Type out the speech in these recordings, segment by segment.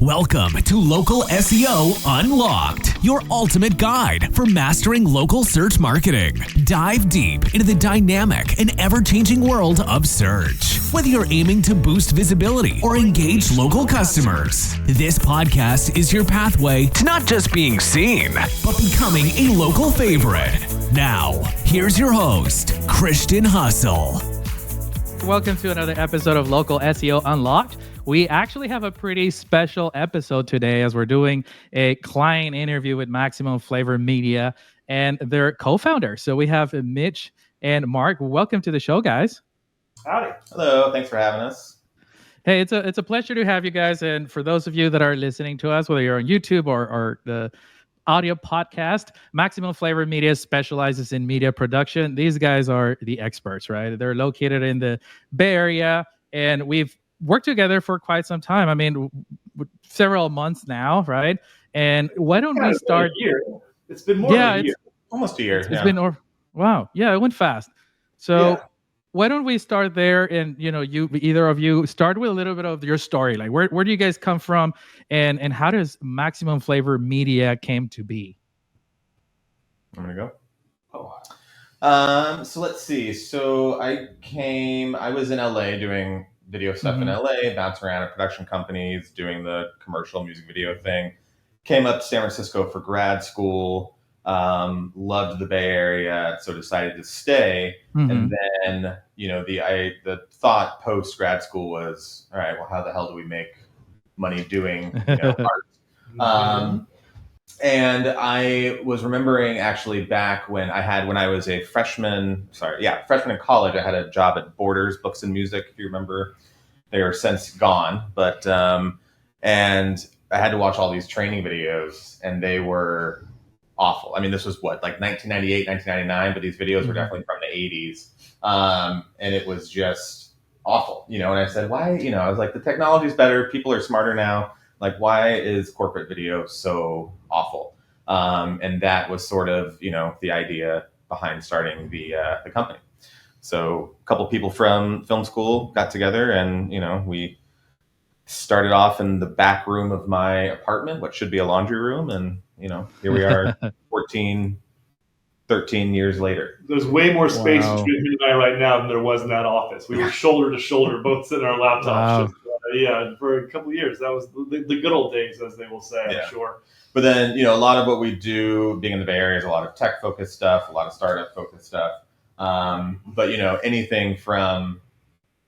Welcome to Local SEO Unlocked, your ultimate guide for mastering local search marketing. Dive deep into the dynamic and ever-changing world of search. Whether you're aiming to boost visibility or engage local customers, this podcast is your pathway to not just being seen, but becoming a local favorite. Now, here's your host, Christian Hustle. Welcome to another episode of Local SEO Unlocked. We actually have a pretty special episode today as we're doing a client interview with Maximum Flavor Media and their co-founder. So we have Mitch and Mark. Welcome to the show, guys. Howdy. Hello, thanks for having us. Hey, it's a pleasure to have you guys. And for those of you that are listening to us, whether you're on YouTube or the audio podcast, Maximum Flavor Media specializes in media production. These guys are the experts, right? They're located in the Bay Area, and we've worked together for quite some time. I mean, several months now, right? And why don't we start? A year. It's been more than a year. Almost a year. It's been wow. Yeah, it went fast. So why don't we start there? And either of you start with a little bit of your story. Like, where do you guys come from, and how does Maximum Flavor Media came to be? I'm gonna go. So let's see. So I was in LA doing video stuff in LA, bouncing around at production companies, doing the commercial music video thing. Came up to San Francisco for grad school. Loved the Bay Area, so decided to stay. And then, the thought post grad school was, all right, well, how the hell do we make money doing art? And I was remembering actually back when I was a freshman in college, I had a job at Borders Books and Music, if you remember. They are since gone, but and I had to watch all these training videos, and they were awful. I mean, this was like 1998, 1999, but these videos were definitely from the 80s. And it was just awful, and I said, why, I was like, the technology's better. People are smarter now. Like, why is corporate video so awful? And that was sort of, the idea behind starting the company. So a couple people from film school got together, and, we started off in the back room of my apartment, what should be a laundry room. And, here we are 13 years later. There's way more space between you and I right now than there was in that office. We were shoulder to shoulder, both sitting on our laptops. Wow. Just, for a couple of years. That was the good old days, as they will say, I'm sure. But then, a lot of what we do being in the Bay Area is a lot of tech-focused stuff, a lot of startup-focused stuff. But, anything from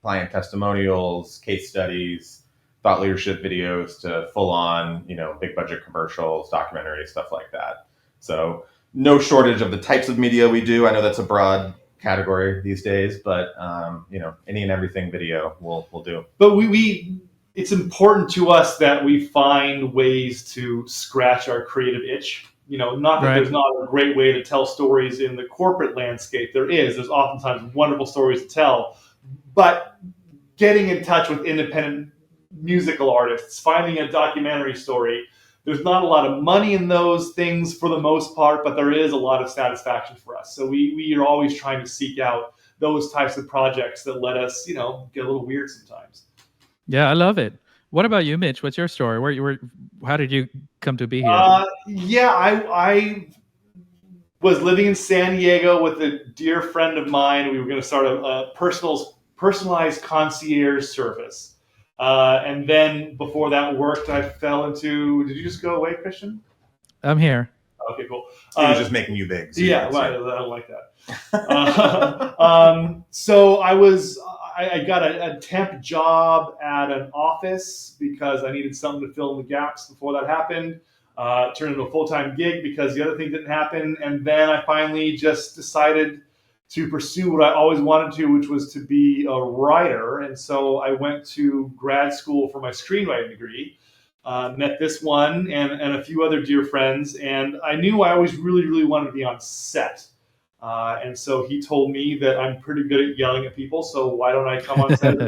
client testimonials, case studies, thought leadership videos to full-on, big budget commercials, documentaries, stuff like that. So no shortage of the types of media we do. I know that's a broad category these days, but any and everything video we'll do. But it's important to us that we find ways to scratch our creative itch. Not that there's not a great way to tell stories in the corporate landscape. There's oftentimes wonderful stories to tell, but getting in touch with independent musical artists, finding a documentary story, there's not a lot of money in those things for the most part, but there is a lot of satisfaction for us. So we are always trying to seek out those types of projects that let us, get a little weird sometimes. Yeah, I love it. What about you, Mitch? What's your story? How did you come to be here? I was living in San Diego with a dear friend of mine. We were going to start a personalized concierge service. And then before that worked, I fell into... Did you just go away, Christian? I'm here. Okay, cool. He was just making you big. So I don't like that. So I got a temp job at an office because I needed something to fill in the gaps before that happened. Turned into a full-time gig because the other thing didn't happen. And then I finally just decided to pursue what I always wanted to, which was to be a writer. And so I went to grad school for my screenwriting degree, met this one and a few other dear friends. And I knew I always really, really wanted to be on set. And so he told me that I'm pretty good at yelling at people, so why don't I come on set?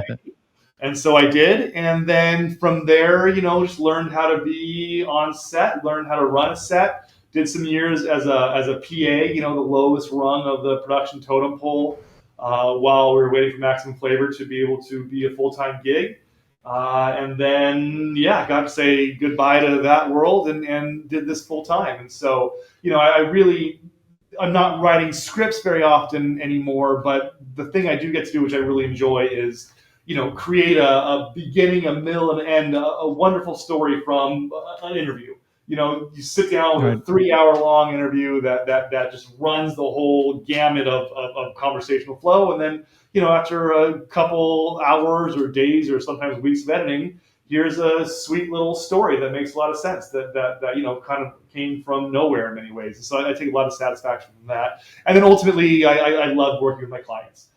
And so I did. And then from there, just learned how to be on set, learned how to run a set. Did some years as a PA, the lowest rung of the production totem pole, while we were waiting for Maximum Flavor to be able to be a full-time gig. And then, yeah, got to say goodbye to that world and did this full time. And so, I'm not writing scripts very often anymore, but the thing I do get to do, which I really enjoy, is create a beginning, a middle, and an end, a wonderful story from an interview. You sit down with a 3 hour long interview that just runs the whole gamut of conversational flow, and then after a couple hours or days or sometimes weeks of editing, here's a sweet little story that makes a lot of sense that kind of came from nowhere in many ways. And so I take a lot of satisfaction from that. And then ultimately, I love working with my clients.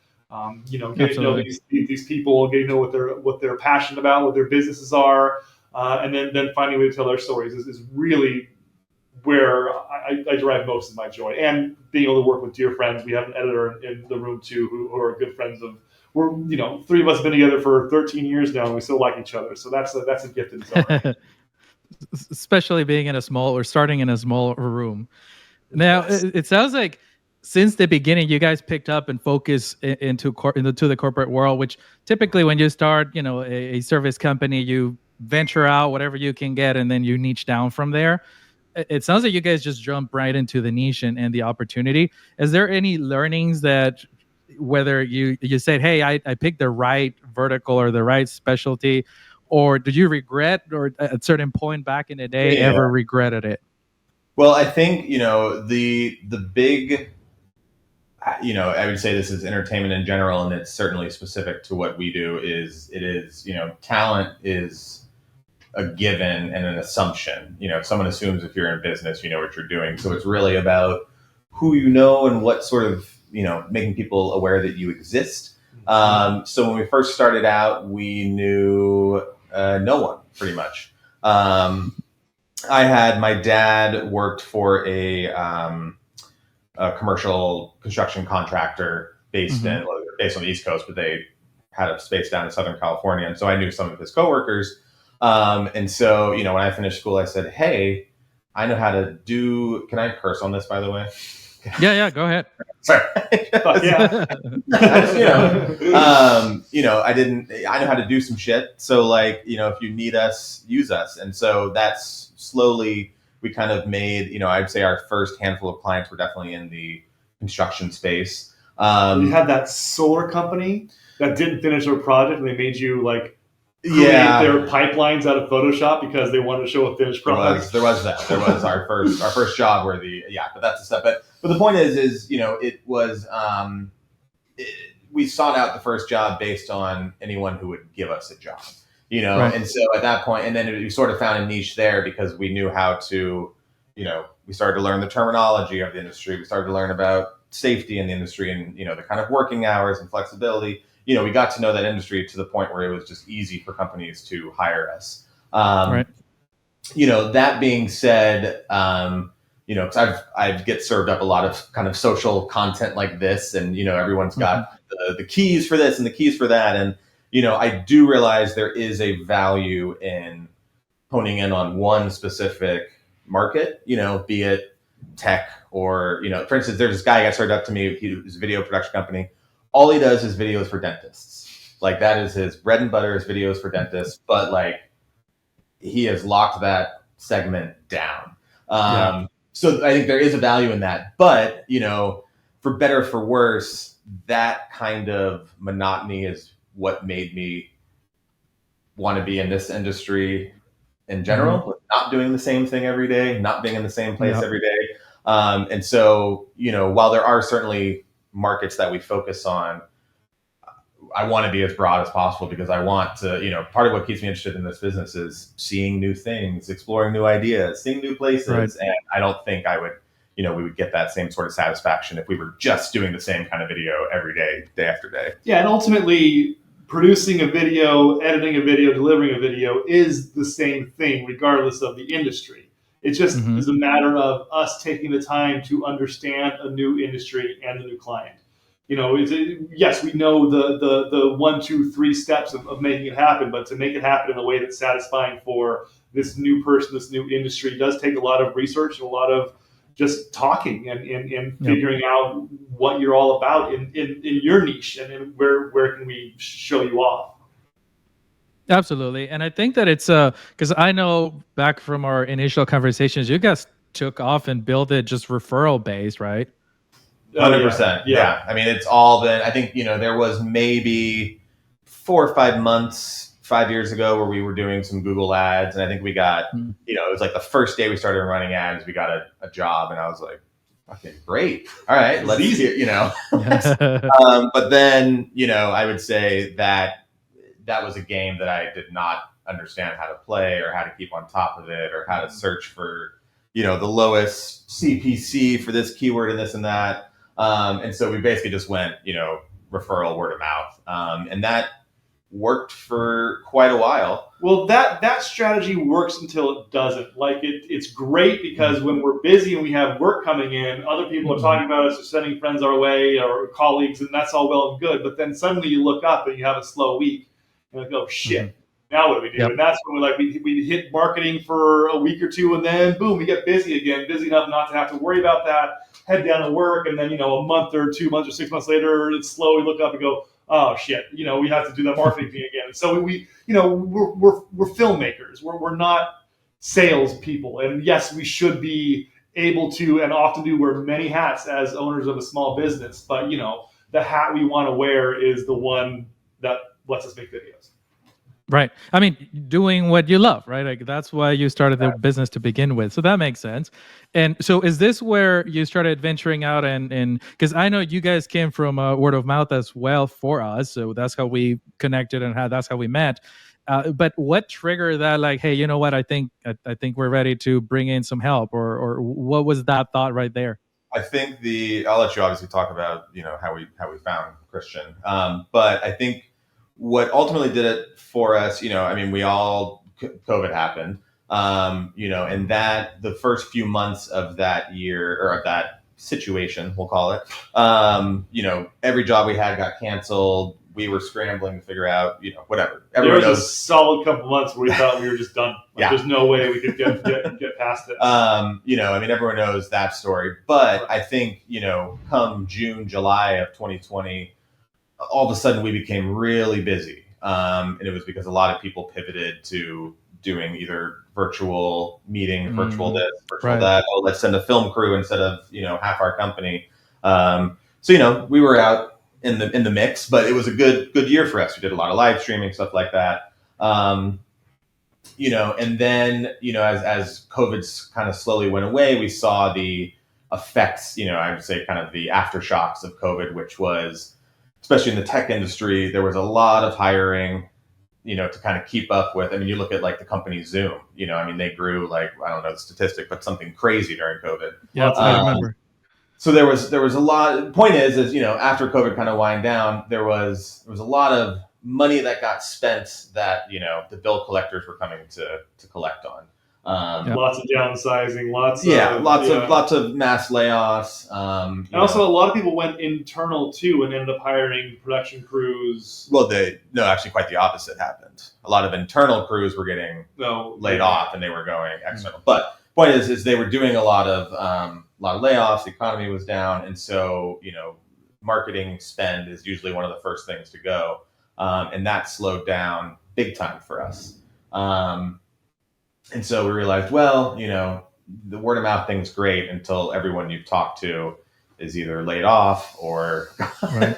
Getting to know these people, getting to know what they're passionate about, what their businesses are, and then finding a way to tell their stories is really where I derive most of my joy. And being able to work with dear friends. We have an editor in the room too, who are good friends of. We're three of us have been together for 13 years now, and we still like each other. So that's a gift in its own. Especially being starting in a small room. Now, it sounds like since the beginning, you guys picked up and focused into the corporate world, which typically when you start, a service company, you venture out whatever you can get, and then you niche down from there. It sounds like you guys just jump right into the niche and the opportunity. Is there any learnings that, whether you said, hey, I picked the right vertical or the right specialty, or did you regret, or at a certain point back in the day, ever regretted it? Well, I think, the big, I would say this is entertainment in general, and it's certainly specific to what we do, is talent is a given and an assumption. Someone assumes if you're in business, you know what you're doing. So it's really about who you know and what sort of, making people aware that you exist. So when we first started out, we knew no one, pretty much. My dad worked for a commercial construction contractor based on the East Coast, but they had a space down in Southern California. And so I knew some of his coworkers. And so, when I finished school, I said, hey, I know how to do, can I curse on this, by the way? Yeah, go ahead. Sorry. Yeah. I know how to do some shit. So if you need us, use us. And so that's slowly, we kind of made, I'd say our first handful of clients were definitely in the construction space. You had that solar company that didn't finish their project, and they made you create their pipelines out of Photoshop because they wanted to show a finished product. There was that. There was our first job where but that's the stuff. But the point is it was we sought out the first job based on anyone who would give us a job, Right. And so at that point, and then we sort of found a niche there because we knew how to, we started to learn the terminology of the industry. We started to learn about safety in the industry and, the kind of working hours and flexibility. We got to know that industry to the point where it was just easy for companies to hire us. Right. That being said, because I get served up a lot of kind of social content like this, and everyone's got the keys for this and the keys for that, and I do realize there is a value in honing in on one specific market, be it tech or for instance, there's this guy who got served up to me. He's a video production company. All he does is videos for dentists. That is his bread and butter, is videos for dentists. But he has locked that segment down. So I think there is a value in that. But, for better or for worse, that kind of monotony is what made me want to be in this industry in general, not doing the same thing every day, not being in the same place every day. And so, while there are certainly markets that we focus on, I want to be as broad as possible because I want to, part of what keeps me interested in this business is seeing new things, exploring new ideas, seeing new places. Right. And I don't think we would get that same sort of satisfaction if we were just doing the same kind of video every day, day after day. Yeah. And ultimately producing a video, editing a video, delivering a video is the same thing regardless of the industry. It just is a matter of us taking the time to understand a new industry and a new client. Yes, we know the 1, 2, 3 steps of making it happen, but to make it happen in a way that's satisfying for this new person, this new industry, does take a lot of research and a lot of just talking and figuring out what you're all about in your niche and where can we show you off. Absolutely. And I think that it's because I know back from our initial conversations, you guys took off and built it just referral based, right? Oh, 100%. Yeah. I mean, it's all been, I think, there was maybe 4 or 5 months, 5 years ago where we were doing some Google ads. And I think we got, Mm. it was like the first day we started running ads, we got a job. And I was like, okay, great. All right, let's It's easy. But then, I would say that was a game that I did not understand how to play or how to keep on top of it or how to search for, the lowest CPC for this keyword and this and that. And so we basically just went, referral, word of mouth. And that worked for quite a while. Well, that strategy works until it doesn't. Like it's great because when we're busy and we have work coming in, other people are talking about us or sending friends our way or colleagues, and that's all well and good. But then suddenly you look up and you have a slow week, and like, oh shit, now what do we do? Yep. And that's when we hit marketing for a week or two, and then boom, we get busy again, busy enough not to have to worry about that. Head down to work, and then a month or 2 months or 6 months later, it's slow. We look up and go, oh shit, we have to do that marketing thing again. So we're filmmakers. We're not salespeople. And yes, we should be able to and often do wear many hats as owners of a small business. But the hat we want to wear is the one that lets us make videos. Right. I mean, doing what you love, right? Like that's why you started the business to begin with. So that makes sense. And so is this where you started venturing out and because I know you guys came from word of mouth as well for us. So that's how we connected and that's how we met. But what triggered that? Like, hey, you know what? I think we're ready to bring in some help, or what was that thought right there? I think I'll let you obviously talk about, how we found Christian. But I think what ultimately did it for us, I mean, COVID happened, and that the first few months of that year or of that situation, we'll call it, every job we had got canceled. We were scrambling to figure out, whatever. Everyone there was knows. a solid couple months where we thought we were just done. Yeah. There's no way we could get past it. I mean, everyone knows that story. But I think, come June, July of 2020, all of a sudden we became really busy. And it was because a lot of people pivoted to doing either virtual meetings, virtual this, virtual that. Oh, let's send a film crew instead of, half our company. So, we were out in the mix, but it was a good year for us. We did a lot of live streaming, stuff like that. And then, as COVID kind of slowly went away, we saw the effects, I would say kind of the aftershocks of COVID, which was, especially in the tech industry, there was a lot of hiring, to kind of keep up with. I mean, you look at like the company Zoom, I mean, they grew like, I don't know the statistic, but something crazy during COVID. Yeah, I remember. So there was a lot. Point is, after COVID kind of wind down, there was a lot of money that got spent that the bill collectors were coming to collect on. Lots of downsizing, lots of mass layoffs. And also a lot of people went internal too and ended up hiring production crews. Well, actually quite the opposite happened. A lot of internal crews were getting laid off and they were going external. But point is they were doing a lot of layoffs. The economy was down, and so marketing spend is usually one of the first things to go, and that slowed down big time for us. And so we realized, well, the word of mouth thing's great until everyone you've talked to is either laid off or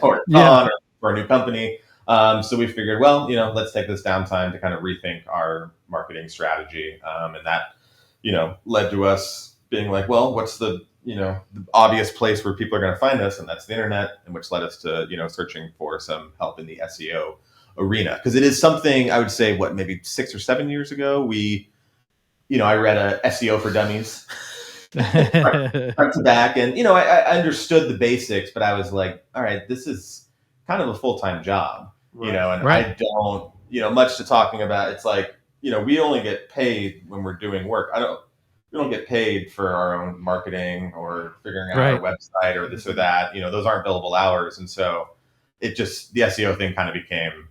or gone or for a new company. So we figured, well, let's take this downtime to kind of rethink our marketing strategy, and that led to us being like, well, what's the obvious place where people are going to find us, and that's the internet, and which led us to searching for some help in the SEO arena, because it is something I would say maybe 6 or 7 years ago I read a SEO for Dummies front to back, and I understood the basics, but I was like, all right, this is kind of a full-time job, and I don't much to talking about. It's like we only get paid when we're doing work. We don't get paid for our own marketing or figuring out our website or this or that. Those aren't billable hours. And so the SEO thing kind of became,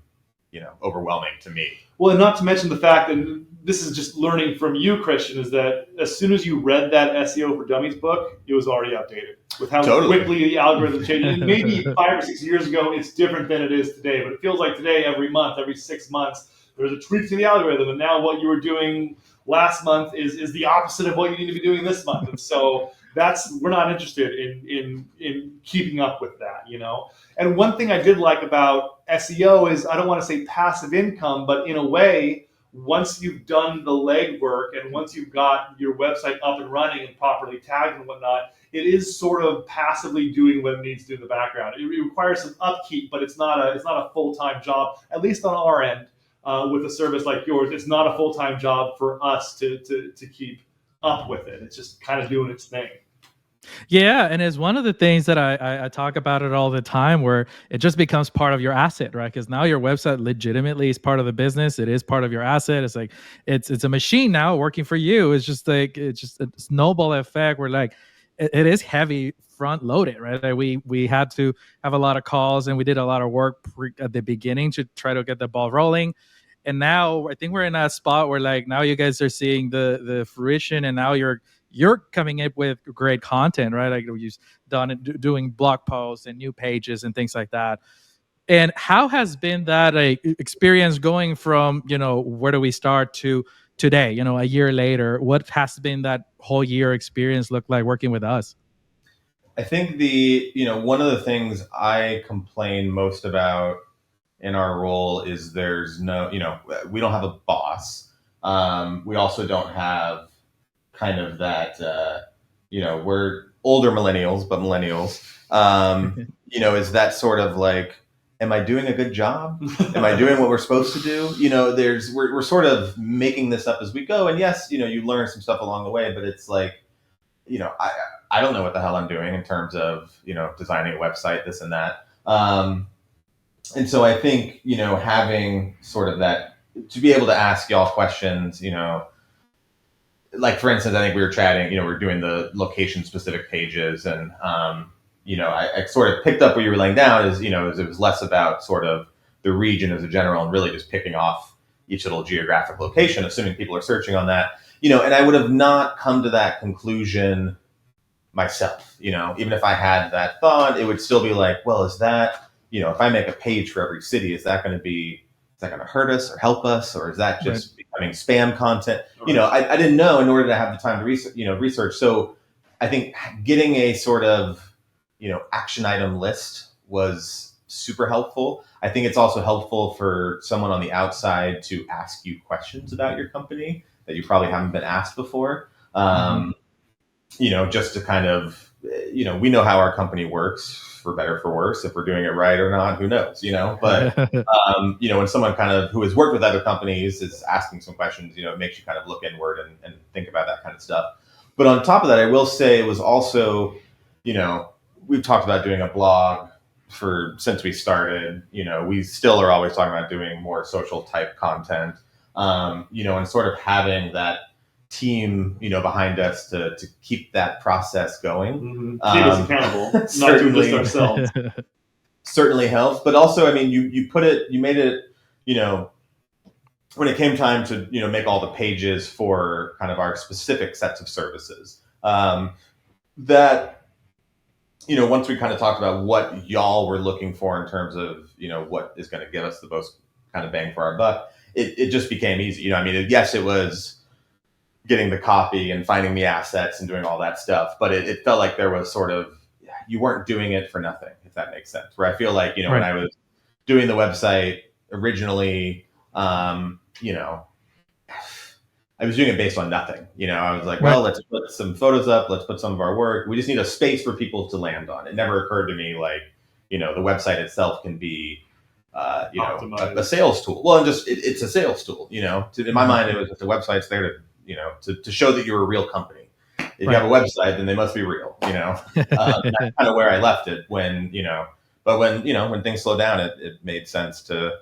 overwhelming to me. Well, and not to mention the fact, and this is just learning from you, Christian, is that as soon as you read that SEO for Dummies book, it was already outdated with how quickly the algorithm changed. And maybe 5 or 6 years ago, it's different than it is today. But it feels like today, every month, every 6 months, there's a tweak to the algorithm, and now what you were doing last month is the opposite of what you need to be doing this month. And so we're not interested in keeping up with that, you know. And one thing I did like about SEO is, I don't want to say passive income, but in a way, once you've done the legwork and once you've got your website up and running and properly tagged and whatnot, it is sort of passively doing what it needs to do in the background. It requires some upkeep, but it's not a full-time job, at least on our end. With a service like yours, it's not a full-time job for us to keep up with it. It's just kind of doing its thing. Yeah, and it's one of the things that I talk about it all the time, where it just becomes part of your asset, right? Because now your website legitimately is part of the business. It is part of your asset. It's like it's a machine now working for you. It's just like it's just a snowball effect where like it is heavy front loaded, right? Like we had to have a lot of calls and we did a lot of work at the beginning to try to get the ball rolling. And now I think we're in a spot where like now you guys are seeing the fruition, and now you're coming up with great content, right? Like you've done it, doing blog posts and new pages and things like that. And how has been that experience going from, you know, where do we start to today, you know, a year later? What has been that whole year experience look like working with us? I think one of the things I complain most about in our role is there's no, we don't have a boss. We also don't have kind of that, we're older millennials, but millennials, is that sort of like, am I doing a good job? Am I doing what we're supposed to do? We're sort of making this up as we go. And yes, you learn some stuff along the way, but it's like, I don't know what the hell I'm doing in terms of, designing a website, this and that. And so I think, having sort of that, to be able to ask y'all questions, like for instance, I think we were chatting, we're doing the location specific pages, and, I sort of picked up what you were laying down is, it was less about sort of the region as a general and really just picking off each little geographic location, assuming people are searching on that, and I would have not come to that conclusion myself, even if I had that thought, it would still be like, well, is that, if I make a page for every city, is that going to hurt us or help us? Or is that just becoming spam content? Right. I didn't know in order to have the time to research. So I think getting a sort of, action item list was super helpful. I think it's also helpful for someone on the outside to ask you questions about your company that you probably haven't been asked before. Just to kind of, we know how our company works, for better, for worse. If we're doing it right or not, who knows, but, when someone kind of who has worked with other companies is asking some questions, it makes you kind of look inward and think about that kind of stuff. But on top of that, I will say it was also, we've talked about doing a blog since we started, we still are always talking about doing more social type content, and sort of having that team, behind us to keep that process going. Mm-hmm. Keep us accountable, not doing this ourselves. Certainly helps, but also, I mean, you made it, when it came time to, make all the pages for kind of our specific sets of services, that, once we kind of talked about what y'all were looking for in terms of, what is going to give us the most kind of bang for our buck, it just became easy. Yes, it was getting the copy and finding the assets and doing all that stuff, but it felt like there was sort of, you weren't doing it for nothing, if that makes sense. Where I feel like, right. When I was doing the website originally, I was doing it based on nothing. I was like, well, let's put some photos up. Let's put some of our work. We just need a space for people to land on. It never occurred to me like, the website itself can be, a sales tool. Well, and just it's a sales tool. In my mind, it was just the website's there to show that you're a real company. If you have a website, then they must be real. That's kind of where I left it. When but when things slowed down, it made sense to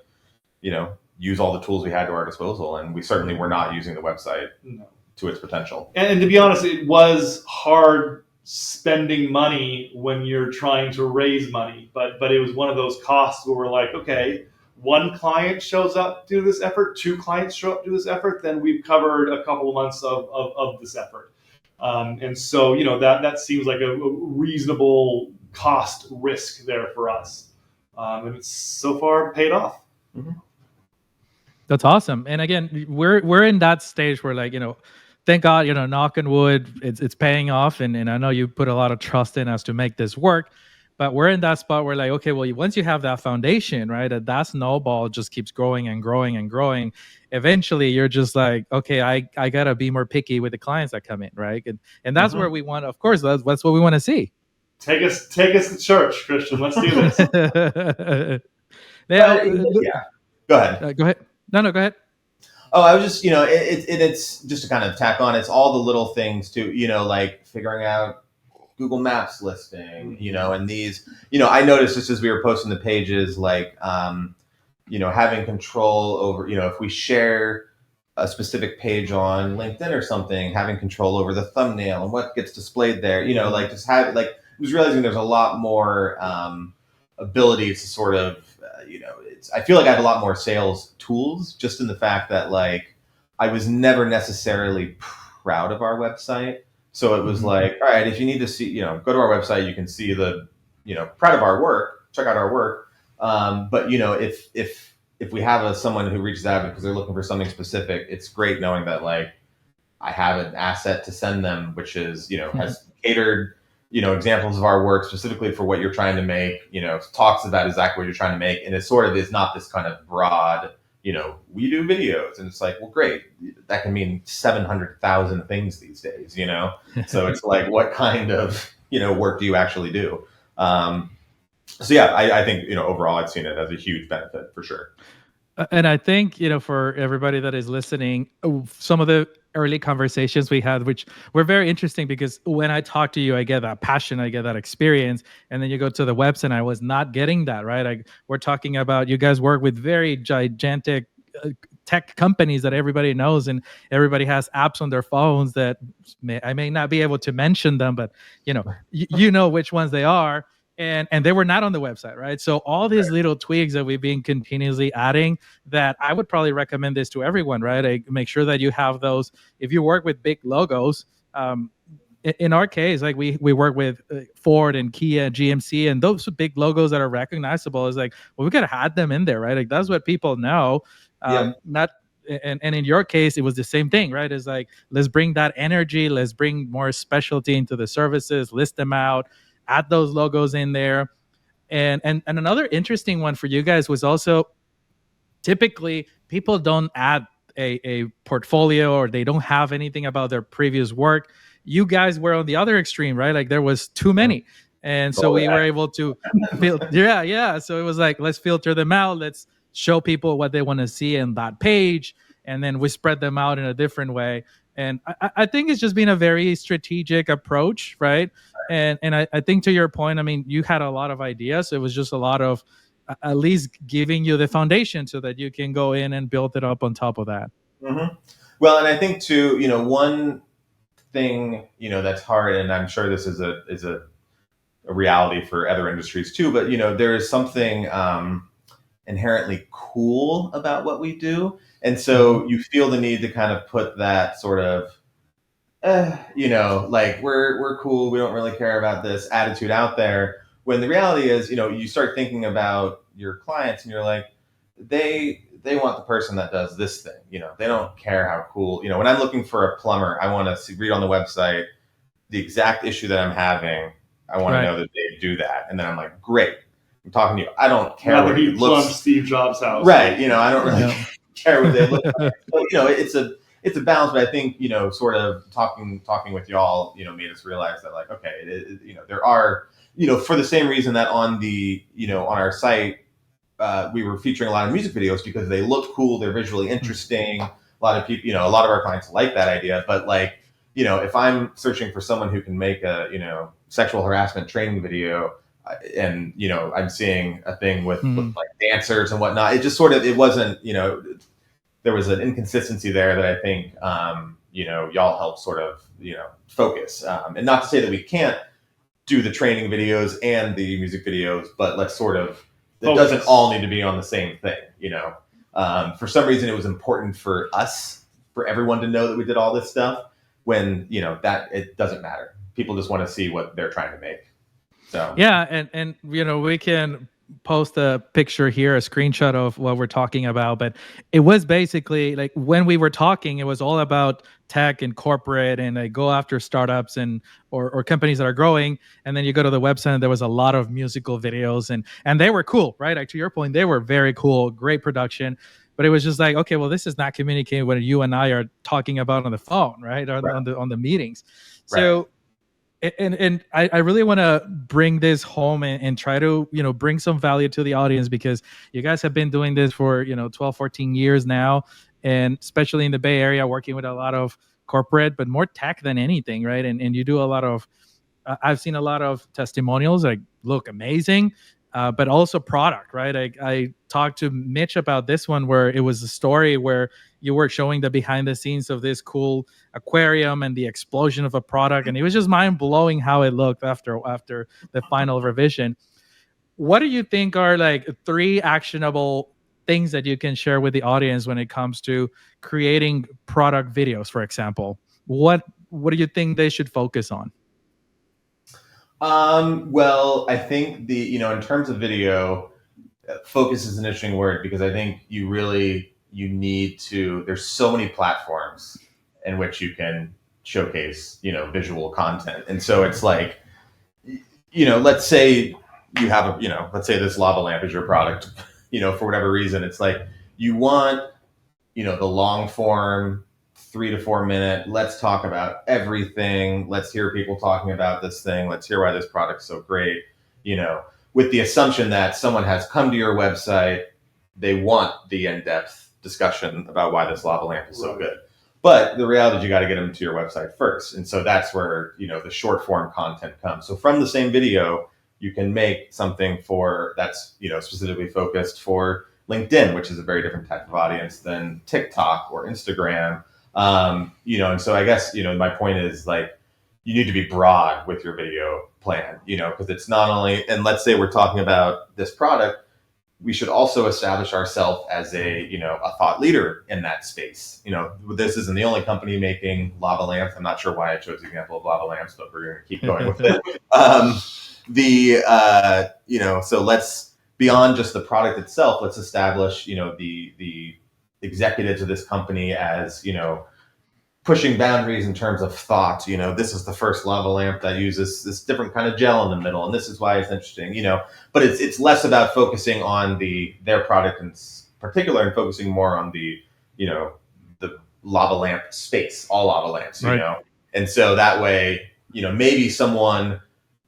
use all the tools we had to our disposal, and we certainly were not using the website to its potential. And to be honest, it was hard spending money when you're trying to raise money, but it was one of those costs where we're like, okay, one client shows up to do this effort, two clients show up to do this effort, then we've covered a couple of months of this effort. And so, that seems like a reasonable cost risk there for us. And it's so far paid off. Mm-hmm. That's awesome. And again, we're in that stage where, like, thank God, knock on wood, it's paying off, and I know you put a lot of trust in us to make this work. But we're in that spot where, like, okay, well, once you have that foundation, right, that snowball just keeps growing and growing and growing. Eventually, you're just like, okay, I gotta be more picky with the clients that come in, right? And that's where we want, of course, that's what we want to see. Take us to church, Christian. Let's do this. Yeah, yeah. Go ahead. Go ahead. No, go ahead. Oh, I was just, it's just to kind of tack on. It's all the little things too, like figuring out Google Maps listing, and these, I noticed just as we were posting the pages, like, having control over, if we share a specific page on LinkedIn or something, having control over the thumbnail and what gets displayed there, like just have, like, I was realizing there's a lot more ability to sort of, I feel like I have a lot more sales tools just in the fact that, like, I was never necessarily proud of our website. So it was like, all right, if you need to see, go to our website, you can see the, proud of our work, check out our work. But, if we have someone who reaches out because they're looking for something specific, it's great knowing that, like, I have an asset to send them, which is, has catered, examples of our work specifically for what you're trying to make, talks about exactly what you're trying to make. And it sort of is not this kind of broad, we do videos. And it's like, well, great. That can mean 700,000 things these days, So it's like, what kind of, work do you actually do? So yeah, I think, overall I've seen it as a huge benefit for sure. And I think, for everybody that is listening, some of the early conversations we had, which were very interesting, because when I talk to you, I get that passion, I get that experience. And then you go to the website, I was not getting that, right? We're talking about, you guys work with very gigantic tech companies that everybody knows, and everybody has apps on their phones that I may not be able to mention them, but you know which ones they are. And they were not on the website, right? So all these little tweaks that we've been continuously adding, that I would probably recommend this to everyone, right? Make sure that you have those. If you work with big logos, in our case, like we work with Ford and Kia, GMC, and those big logos that are recognizable, is like, well, we gotta add them in there, right? Like, that's what people know. Not and in your case, it was the same thing, right? It's like, let's bring that energy, let's bring more specialty into the services, list them out, add those logos in there. And another interesting one for you guys was also, typically people don't add a portfolio, or they don't have anything about their previous work. You guys were on the other extreme, right? Like, there was too many. And so we were able to yeah. So it was like, let's filter them out. Let's show people what they want to see in that page. And then we spread them out in a different way. And I think it's just been a very strategic approach, right? And I think, to your point, I mean, you had a lot of ideas. It was just a lot of at least giving you the foundation so that you can go in and build it up on top of that. Mm-hmm. Well, and I think too, one thing, that's hard, and I'm sure this is a reality for other industries too, but there is something inherently cool about what we do. And so you feel the need to kind of put that sort of, like, we're cool, we don't really care about this attitude out there. When the reality is, you start thinking about your clients and you're like, they want the person that does this thing. They don't care how cool, when I'm looking for a plumber, I want to read on the website the exact issue that I'm having. I want to know that they do that. And then I'm like, great, I'm talking to you. I don't care what he looks. Steve Jobs' house. Right. I don't really care what they look like. But, it's a balance, but I think, sort of talking with y'all, made us realize that, like, okay, there are, for the same reason that on the, on our site, we were featuring a lot of music videos because they look cool, they're visually interesting. A lot of people, a lot of our clients like that idea, but, like, if I'm searching for someone who can make a, sexual harassment training video, and, I'm seeing a thing with like dancers and whatnot, it just sort of, it wasn't, there was an inconsistency there that I think, y'all help sort of, focus. And not to say that we can't do the training videos and the music videos, but let's sort of, it doesn't all need to be on the same thing, For some reason, it was important for us, for everyone to know that we did all this stuff, when, that it doesn't matter. People just want to see what they're trying to make. So yeah, and we can post a picture here, a screenshot of what we're talking about, but it was basically like when we were talking, it was all about tech and corporate and like go after startups and or companies that are growing. And then you go to the website and there was a lot of musical videos and they were cool, right? Like to your point, they were very cool, great production. But it was just like, okay, well, this is not communicating what you and I are talking about on the phone, right? Or Right. on the meetings. Right. So and I really want to bring this home and try to bring some value to the audience, because you guys have been doing this for 12 14 years now, and especially in the Bay Area, working with a lot of corporate but more tech than anything, right? And you do a lot of I've seen a lot of testimonials that look amazing, but also product, right? I talked to Mitch about this one where it was a story where you were showing the behind the scenes of this cool aquarium and the explosion of a product, and it was just mind blowing how it looked after the final revision. What do you think are like 3 actionable things that you can share with the audience when it comes to creating product videos, for example? What do you think they should focus on? Well, I think in terms of video, focus is an interesting word, because I think you need to, there's so many platforms in which you can showcase, visual content. And so it's like, let's say you have let's say this lava lamp is your product, for whatever reason, it's like you want, the long form 3 to 4 minute, let's talk about everything. Let's hear people talking about this thing. Let's hear why this product's so great, with the assumption that someone has come to your website, they want the in-depth discussion about why this lava lamp is so good. But the reality is you got to get them to your website first. And so that's where, the short form content comes. So from the same video, you can make something that's, specifically focused for LinkedIn, which is a very different type of audience than TikTok or Instagram. And so I guess, my point is like, you need to be broad with your video plan, because it's not only, and let's say we're talking about this product, we should also establish ourselves as a thought leader in that space. This isn't the only company making lava lamps. I'm not sure why I chose the example of lava lamps, but we're going to keep going with it. So let's, beyond just the product itself, let's establish, the executives of this company as, pushing boundaries in terms of thought. This is the first lava lamp that uses this different kind of gel in the middle, and this is why it's interesting. But it's less about focusing on their product in particular, and focusing more on the lava lamp space, all lava lamps. Right. And so that way, maybe someone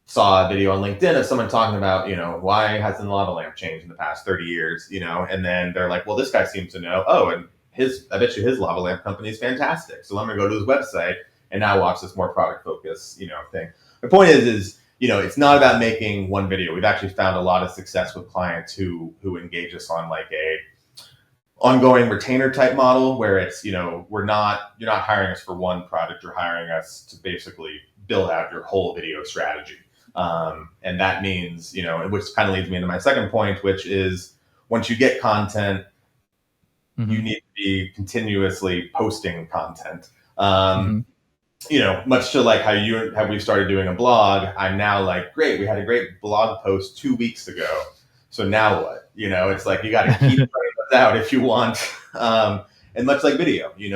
saw a video on LinkedIn of someone talking about, why hasn't the lava lamp changed in the past 30 years, and then they're like, well, this guy seems to know. Oh, and I bet you his lava lamp company is fantastic. So let me go to his website and now watch this more product focused, thing. The point is, it's not about making one video. We've actually found a lot of success with clients who engage us on like a ongoing retainer type model, where it's, you're not hiring us for one product, you're hiring us to basically build out your whole video strategy. And that means, which kind of leads me into my second point, which is once you get content, you need to be continuously posting content. Much to like how we started doing a blog. I'm now like, great, we had a great blog post 2 weeks ago. So now what? It's like you got to keep putting this out if you want. And much like video, you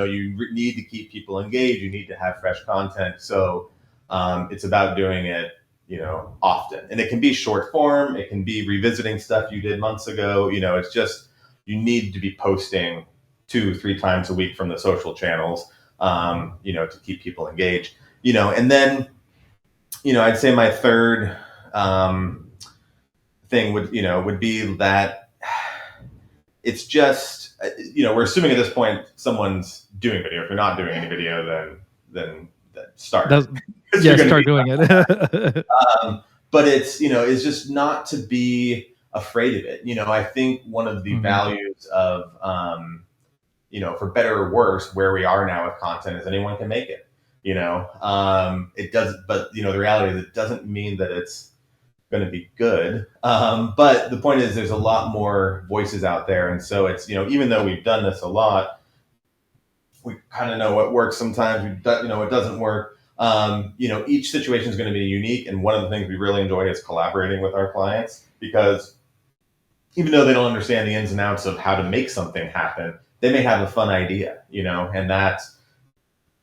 need to keep people engaged. You need to have fresh content. So it's about doing it, often. And it can be short form. It can be revisiting stuff you did months ago. It's just, you need to be posting 2-3 times a week from the social channels, to keep people engaged, and then, I'd say my third thing would be that it's just, we're assuming at this point someone's doing video. If you're not doing any video, then start. Start doing it. But it's, it's just not to be afraid of it. I think one of the values of, for better or worse, where we are now with content is anyone can make it. It does, but the reality is it doesn't mean that it's going to be good. But the point is, there's a lot more voices out there, and so it's even though we've done this a lot, we kind of know what works. Sometimes it doesn't work. Each situation is going to be unique, and one of the things we really enjoy is collaborating with our clients, because even though they don't understand the ins and outs of how to make something happen, they may have a fun idea, and that,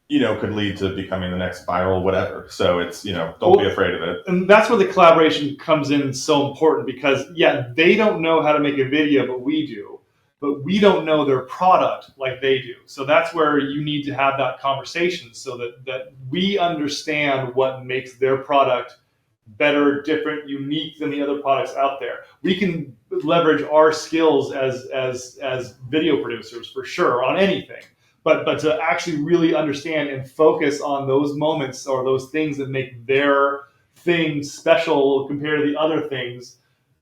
could lead to becoming the next viral whatever. So it's, don't be afraid of it. And that's where the collaboration comes in so important, because they don't know how to make a video, but we do. But we don't know their product like they do. So that's where you need to have that conversation, so that we understand what makes their product better, different, unique than the other products out there. We can leverage our skills as video producers for sure on anything. But to actually really understand and focus on those moments or those things that make their thing special compared to the other things,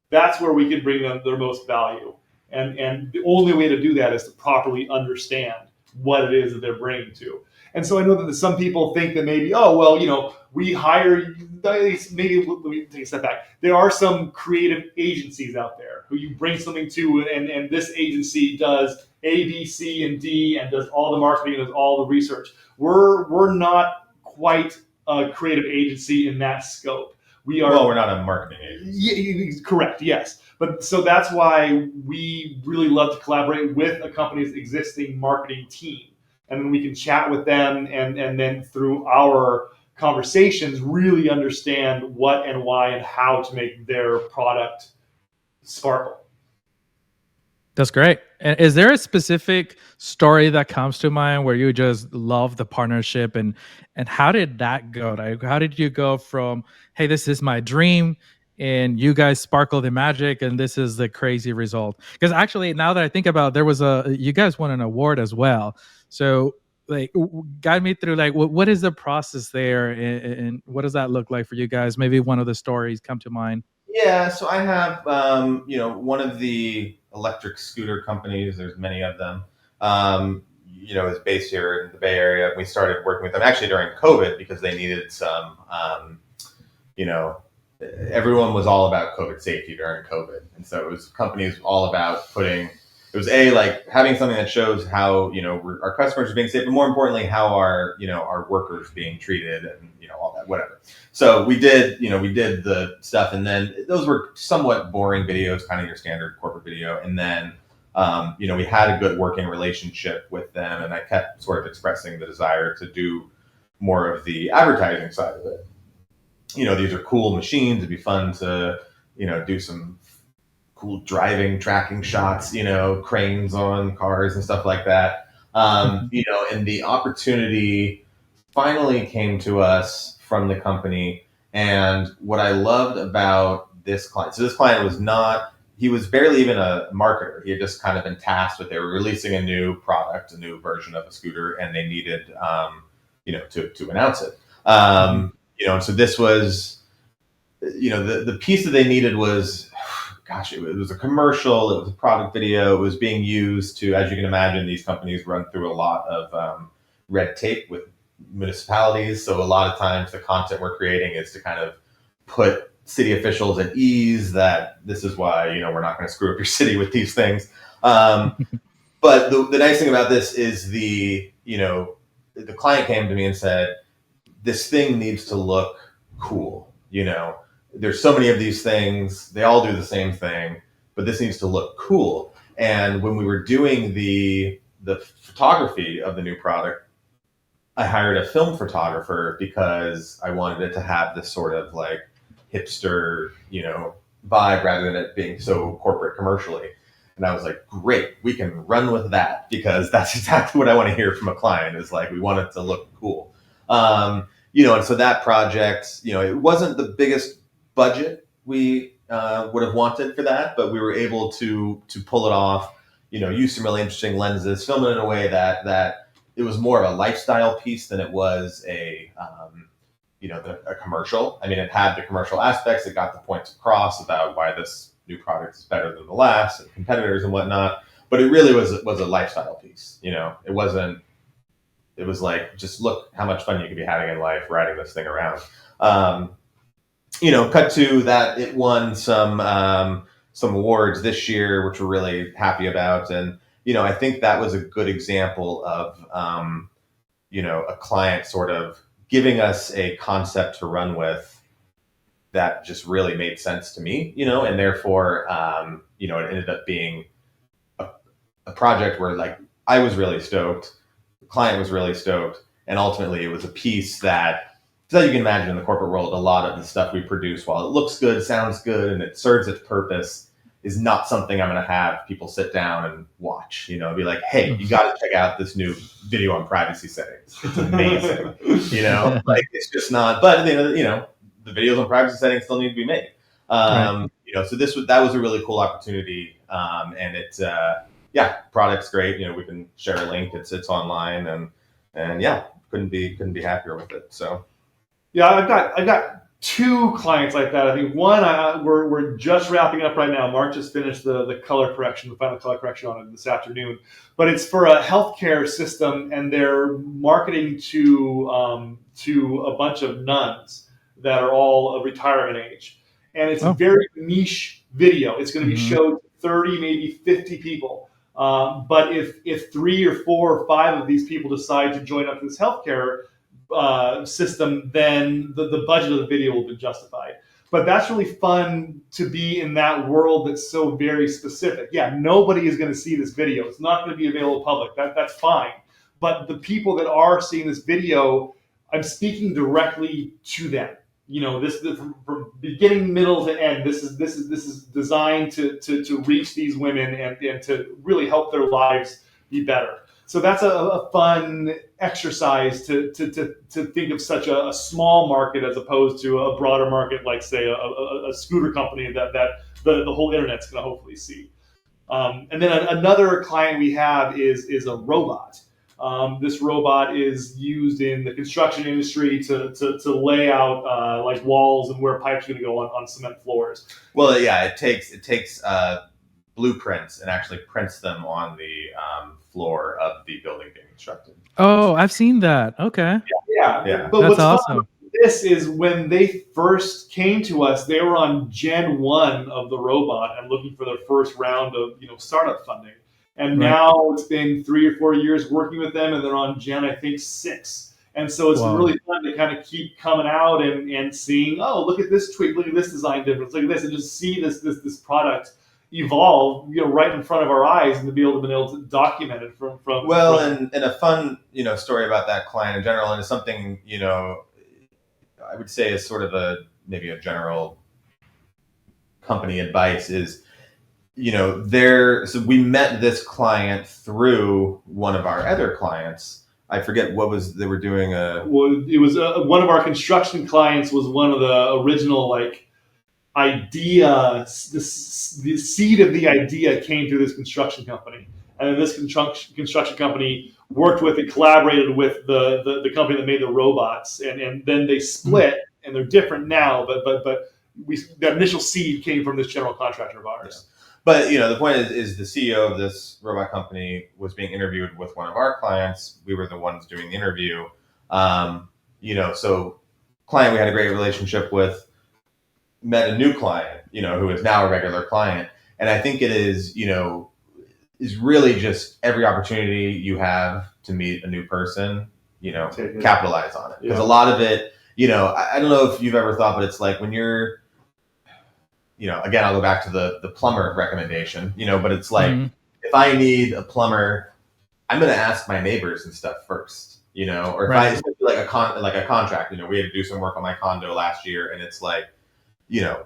that's where we can bring them their most value. And the only way to do that is to properly understand what it is that they're bringing to. And so I know that some people think that maybe, oh, well, we hire, maybe let me take a step back. There are some creative agencies out there who you bring something to, and this agency does A, B, C, and D, and does all the marketing, does all the research. We're not quite a creative agency in that scope. We're not a marketing agency. Yeah, correct, yes. But so that's why we really love to collaborate with a company's existing marketing team. And then we can chat with them, and then through our conversations really understand what and why and how to make their product sparkle. That's great. And is there a specific story that comes to mind where you just love the partnership, and how did that go? Like, how did you go from, hey, this is my dream, and you guys sparkle the magic, and this is the crazy result? Because actually, now that I think about it, you guys won an award as well. So like, guide me through, like, what is the process there, and what does that look like for you guys? Maybe one of the stories come to mind. Yeah, so I have, one of the electric scooter companies, there's many of them, is based here in the Bay Area. We started working with them actually during COVID because they needed some, everyone was all about COVID safety during COVID. And so it was companies all about it was like having something that shows how, our customers are being safe, but more importantly, how our workers being treated, and, all that, whatever. So we did the stuff, and then those were somewhat boring videos, kind of your standard corporate video. And then, we had a good working relationship with them, and I kept sort of expressing the desire to do more of the advertising side of it. These are cool machines. It'd be fun to, do some cool driving tracking shots, cranes on cars and stuff like that. And the opportunity finally came to us from the company. And what I loved about this client, so this client he was barely even a marketer. He had just kind of been tasked with, they were releasing a new product, a new version of a scooter, and they needed, to announce it. And so this was, the piece that they needed was, it was a commercial, it was a product video, it was being used to, as you can imagine, these companies run through a lot of red tape with municipalities. So a lot of times the content we're creating is to kind of put city officials at ease that this is why, we're not going to screw up your city with these things. But the nice thing about this is the client came to me and said, this thing needs to look cool. There's so many of these things, they all do the same thing, but this needs to look cool. And when we were doing the photography of the new product, I hired a film photographer because I wanted it to have this sort of like hipster, vibe, rather than it being so corporate commercially. And I was like, great, we can run with that, because that's exactly what I want to hear from a client, is like, we want it to look cool. And so that project, it wasn't the biggest budget we would have wanted for that, but we were able to pull it off, use some really interesting lenses, film it in a way that it was more of a lifestyle piece than it was a commercial. I mean, it had the commercial aspects. It got the points across about why this new product is better than the last and competitors and whatnot. But it really was a lifestyle piece. It wasn't. It was like, just look how much fun you could be having in life riding this thing around. Cut to that, it won some awards this year, which we're really happy about. And, I think that was a good example of, a client sort of giving us a concept to run with that just really made sense to me, and therefore, it ended up being a project where like I was really stoked, the client was really stoked, and ultimately it was a piece that, so you can imagine in the corporate world, a lot of the stuff we produce, while it looks good, sounds good, and it serves its purpose, is not something I'm going to have people sit down and watch, be like, hey, you got to check out this new video on privacy settings. It's amazing. Like it's just not, but the videos on privacy settings still need to be made. Right. So that was a really cool opportunity. And it's, product's great. We can share a link. It's online and yeah, couldn't be happier with it. So. Yeah, I've got two clients like that. I think one, we're just wrapping up right now. Mark just finished the color correction, the final color correction on it this afternoon. But it's for a healthcare system, and they're marketing to a bunch of nuns that are all of retirement age. And it's a very niche video. It's going to be showed to 30, maybe 50 people. But if 3 or 4 or 5 of these people decide to join up to this healthcare system, then the budget of the video will be justified. But that's really fun to be in that world that's so very specific. Yeah, nobody is going to see this video. It's not going to be available public. That's fine. But the people that are seeing this video, I'm speaking directly to them. This from beginning, middle to end. This is designed to reach these women and to really help their lives be better. So that's a fun exercise to think of such a small market as opposed to a broader market, like say a scooter company that the whole internet's going to hopefully see. And then another client we have is a robot. This robot is used in the construction industry to lay out like walls and where pipes are going to go on cement floors. Well, yeah, it takes blueprints and actually prints them on the floor of the building being constructed. Oh, I've seen that. Okay. Yeah. But that's what's awesome. fun about this is when they first came to us, they were on Gen 1 of the robot and looking for their first round of startup funding. And now it's been 3 or 4 years working with them, and they're on Gen, I think, 6. And so it's really fun to kind of keep coming out and seeing, oh, look at this tweak, look at this design difference, look at this, and just see this product evolve, right in front of our eyes, and to be able to document it from. And a fun, story about that client in general, and it's something, I would say is sort of maybe a general company advice is, so we met this client through one of our other clients. I forget they were doing Well, it was one of our construction clients was one of the original idea. The seed of the idea came through this construction company, and then this construction company worked with and collaborated with the company that made the robots, and then they split, and they're different now. But the initial seed came from this general contractor of ours. Yeah. But the point is the CEO of this robot company was being interviewed with one of our clients. We were the ones doing the interview. So client we had a great relationship with, met a new client, who is now a regular client. And I think it is really just every opportunity you have to meet a new person, capitalize on it. Because a lot of it, I don't know if you've ever thought, but it's like when you're, again, I'll go back to the plumber recommendation, but it's like, if I need a plumber, I'm going to ask my neighbors and stuff first, or if I like a contract, we had to do some work on my condo last year, and it's like,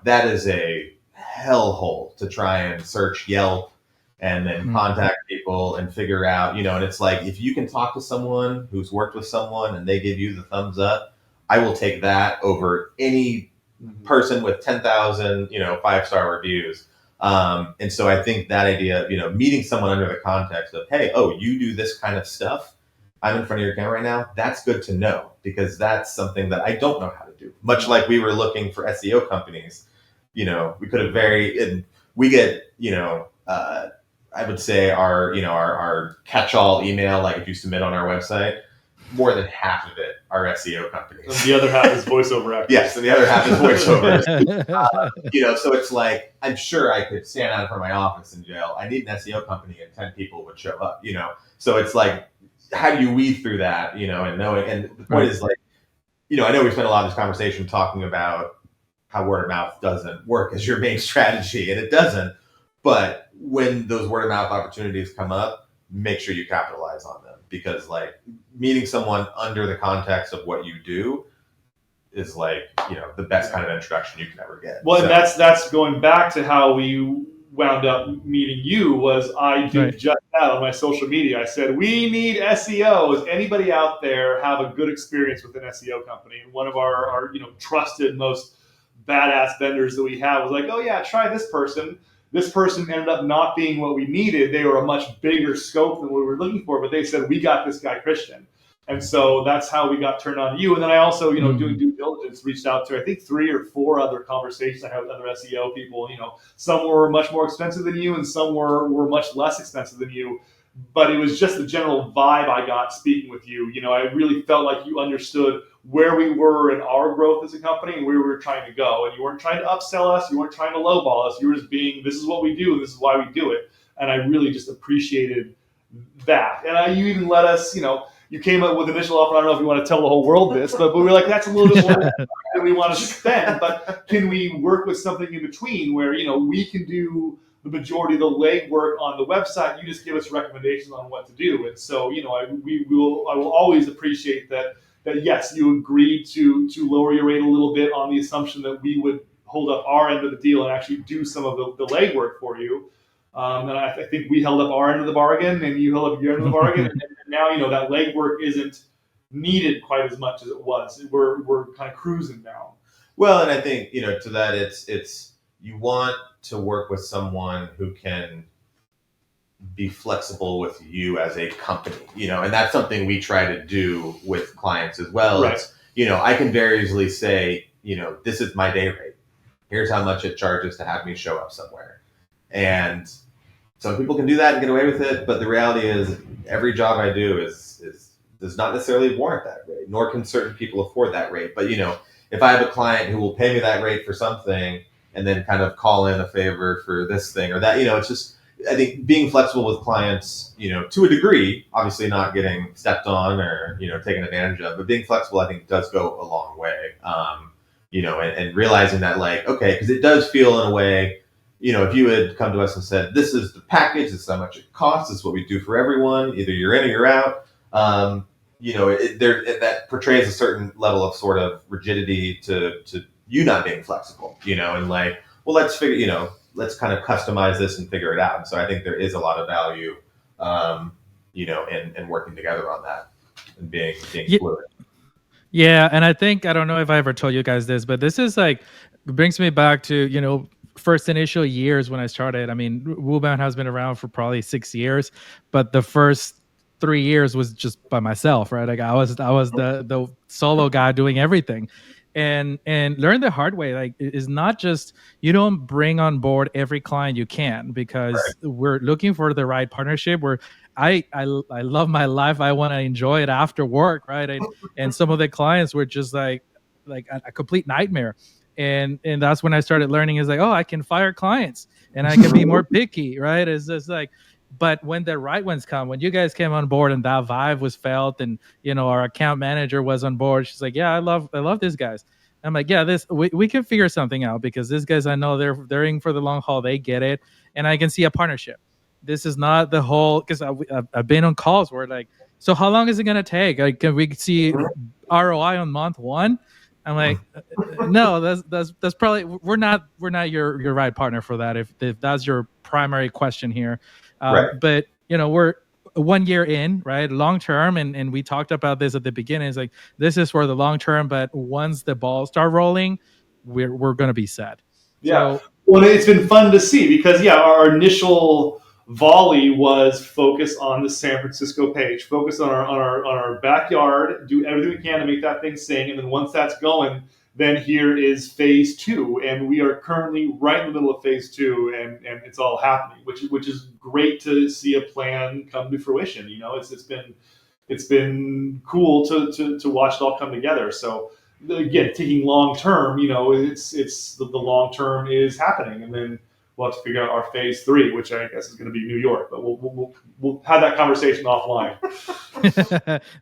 that is a hellhole to try and search Yelp and then contact people and figure out, and it's like, if you can talk to someone who's worked with someone and they give you the thumbs up, I will take that over any person with 10,000, 5-star reviews. And so I think that idea of, meeting someone under the context of, hey, oh, you do this kind of stuff. I'm in front of your camera right now. That's good to know, because that's something that I don't know how to do. Much like we were looking for SEO companies, we could have we get, I would say our catch-all email, like if you submit on our website, more than half of it are SEO companies. And the other half is voiceover actors. Yes, and the other half is voiceovers. So it's like, I'm sure I could stand out in front of my office and yell, I need an SEO company, and 10 people would show up, So it's like, how do you weed through that, and knowing, and the point is like, I know we spent a lot of this conversation talking about how word of mouth doesn't work as your main strategy, and it doesn't. But when those word of mouth opportunities come up, make sure you capitalize on them, because like meeting someone under the context of what you do is like, the best kind of introduction you can ever get. Well, and that's going back to how we wound up meeting you. Was I did just that on my social media. I said, we need SEO. Does anybody out there have a good experience with an SEO company? And one of our trusted, most badass vendors that we have was like, oh yeah, try this person. This person ended up not being what we needed. They were a much bigger scope than what we were looking for, but they said, we got this guy, Christian. And so that's how we got turned on to you. And then I also, doing due diligence, reached out to, I think, 3 or 4 other conversations I had with other SEO people. Some were much more expensive than you and some were much less expensive than you. But it was just the general vibe I got speaking with you. I really felt like you understood where we were in our growth as a company and where we were trying to go. And you weren't trying to upsell us. You weren't trying to lowball us. You were just being, this is what we do and this is why we do it. And I really just appreciated that. And you even let us, you came up with an initial offer. I don't know if you want to tell the whole world this, but we were like, that's a little bit more than we want to spend. But can we work with something in between where, we can do the majority of the legwork on the website. You just give us recommendations on what to do. And so, I will always appreciate that yes, you agreed to lower your rate a little bit on the assumption that we would hold up our end of the deal and actually do some of the legwork for you. And I think we held up our end of the bargain and you held up your end of the bargain. And now, that legwork isn't needed quite as much as it was. We're kind of cruising now. Well, and I think, to that, it's you want to work with someone who can be flexible with you as a company, and that's something we try to do with clients as well. Right. It's, I can very easily say, this is my day rate. Here's how much it charges to have me show up somewhere. And some people can do that and get away with it, but the reality is every job I do does not necessarily warrant that rate, nor can certain people afford that rate. But, if I have a client who will pay me that rate for something and then kind of call in a favor for this thing or that, it's just, I think being flexible with clients, to a degree, obviously not getting stepped on or, taken advantage of, but being flexible, I think does go a long way. And realizing that like, okay, because it does feel in a way, if you had come to us and said, this is the package, this is how much it costs, this is what we do for everyone, either you're in or you're out, that portrays a certain level of sort of rigidity to you not being flexible, and like, well, let's figure, let's kind of customize this and figure it out. And so I think there is a lot of value, in working together on that and being fluid. Yeah. And I think, I don't know if I ever told you guys this, but this is like, brings me back to, first initial years when I started. I mean, Woobound has been around for probably 6 years, but the first 3 years was just by myself, right? Like I was the solo guy doing everything. And learn the hard way, like is not just, you don't bring on board every client you can, because we're looking for the right partnership where I love my life. I want to enjoy it after work, right? And some of the clients were just like a complete nightmare. And that's when I started learning is like, oh, I can fire clients and I can be more picky, right? It's just like, but when the right ones come, when you guys came on board and that vibe was felt and, our account manager was on board, she's like, yeah, I love these guys. I'm like, yeah, we can figure something out because these guys, I know they're in for the long haul. They get it. And I can see a partnership. This is not the whole, because I've been on calls where like, so how long is it going to take? Like, can we see ROI on month 1? I'm like, no, that's probably, we're not your right partner for that. If that's your primary question here. But we're 1 year in, right? Long term. And we talked about this at the beginning. It's like, this is for the long term, but once the balls start rolling, we're going to be set. Yeah. So, well, it's been fun to see because our initial volley was focus on the San Francisco page, focus on our backyard, do everything we can to make that thing sing. And then once that's going, then here is phase 2. And we are currently right in the middle of phase 2 and it's all happening, which is great to see a plan come to fruition. It's been cool to watch it all come together. So again, thinking long term, it's the long term is happening. And then we'll have to figure out our phase 3, which I guess is going to be New York. But we'll have that conversation offline.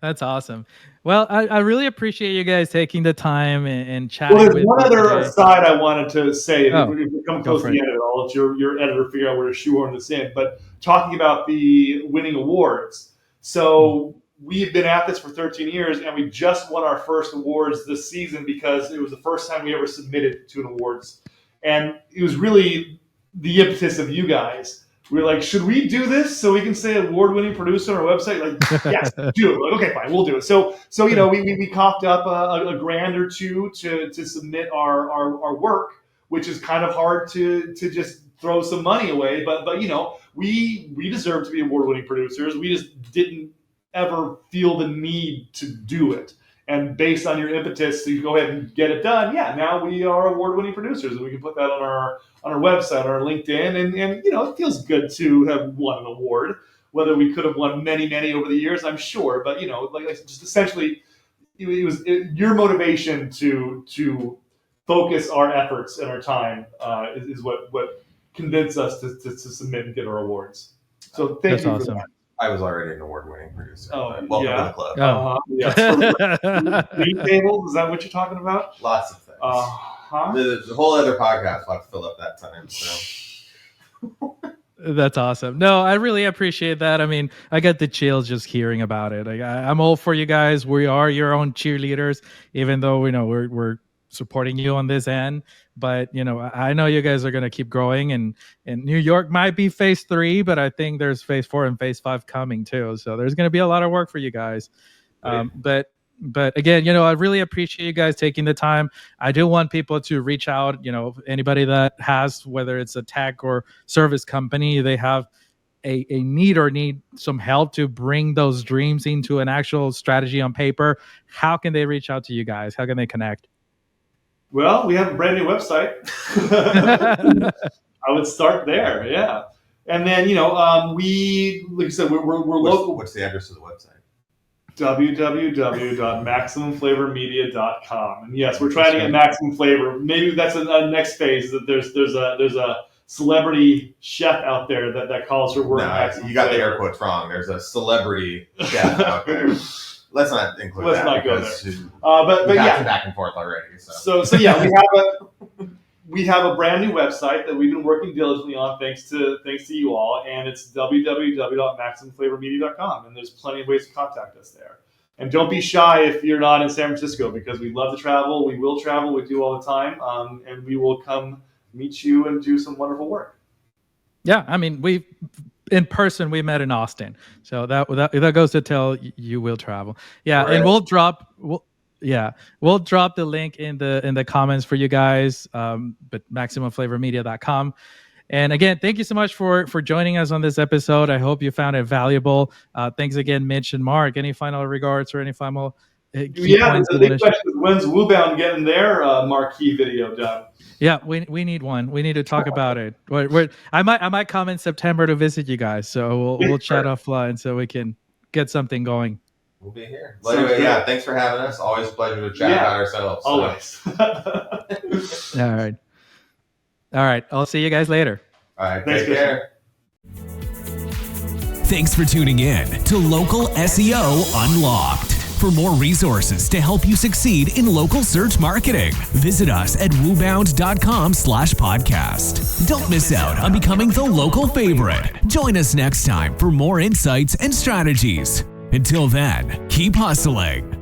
That's awesome. Well, I really appreciate you guys taking the time and chatting. Well, there's with one me other today. aside I wanted to say. Oh, If we come go close for to the it. end of it, I'll let your editor figure out where to shoehorn this in. But talking about the winning awards. So we've been at this for 13 years, and we just won our first awards this season because it was the first time we ever submitted to an awards. And it was really the impetus of you guys. We were like, should we do this so we can say award-winning producer on our website? Like, yes, do it. Like, okay, fine, we'll do it. So you know, we coughed up a grand or two to submit our work, which is kind of hard to just throw some money away. But you know, we deserve to be award-winning producers. We just didn't ever feel the need to do it. And based on your impetus to go ahead and get it done, yeah, now we are award-winning producers, and we can put that on our website, on our LinkedIn, and you know, it feels good to have won an award. Whether we could have won many over the years, I'm sure, but you know, like just essentially, it was your motivation to focus our efforts and our time is what convinced us to submit and get our awards. So thank That's you awesome. for that. I was already an award-winning producer. Oh, but welcome yeah. to the club. Oh. Yeah. Green tables, is that what you're talking about? Lots of things. Uh-huh. The whole other podcast will have to fill up that time. So That's awesome. No, I really appreciate that. I mean, I got the chills just hearing about it. Like, I'm all for you guys. We are your own cheerleaders, even though we know we're supporting you on this end. But you know, I know you guys are going to keep growing, and New York might be phase 3, but I think there's phase 4 and phase 5 coming too. So there's going to be a lot of work for you guys. But again, you know, I really appreciate you guys taking the time. I do want people to reach out. You know, anybody that has, whether it's a tech or service company, they have a need or need some help to bring those dreams into an actual strategy on paper. How can they reach out to you guys? How can they connect? Well, we have a brand new website. I would start there, yeah. And then, you know, we, like I said, we're local. What's the address of the website? www.maximumflavormedia.com. And yes, we're trying to get Maximum Flavor. Maybe that's a next phase. That there's a celebrity chef out there that calls her work. No, you got the air quotes wrong. There's a celebrity chef out there. Let's not include that. Let's not go because there. But yeah, back and forth already. So yeah, we have a brand new website that we've been working diligently on, thanks to you all, and it's www.maximumflavormedia.com, and there's plenty of ways to contact us there. And don't be shy if you're not in San Francisco, because we love to travel. We will travel. We do all the time, and we will come meet you and do some wonderful work. Yeah, I mean, in person we met in Austin, so that goes to tell you will travel. Yeah, right. And we'll drop the link in the comments for you guys. But MaximumFlavorMedia.com. And again, thank you so much for joining us on this episode. I hope you found it valuable. Thanks again, Mitch and Mark. Any final regards or any final the big question is, when's WooBound getting their marquee video done? Yeah, we need one. We need to talk about it. I might come in September to visit you guys, so we'll chat offline so we can get something going. We'll be here. Well, anyway, yeah, thanks for having us. Always a pleasure to chat about ourselves. So. Always. All right. I'll see you guys later. All right. Take care. Thanks for tuning in to Local SEO Unlocked. For more resources to help you succeed in local search marketing, visit us at woobound.com/podcast. Don't miss out on becoming the local favorite. Join us next time for more insights and strategies. Until then, keep hustling.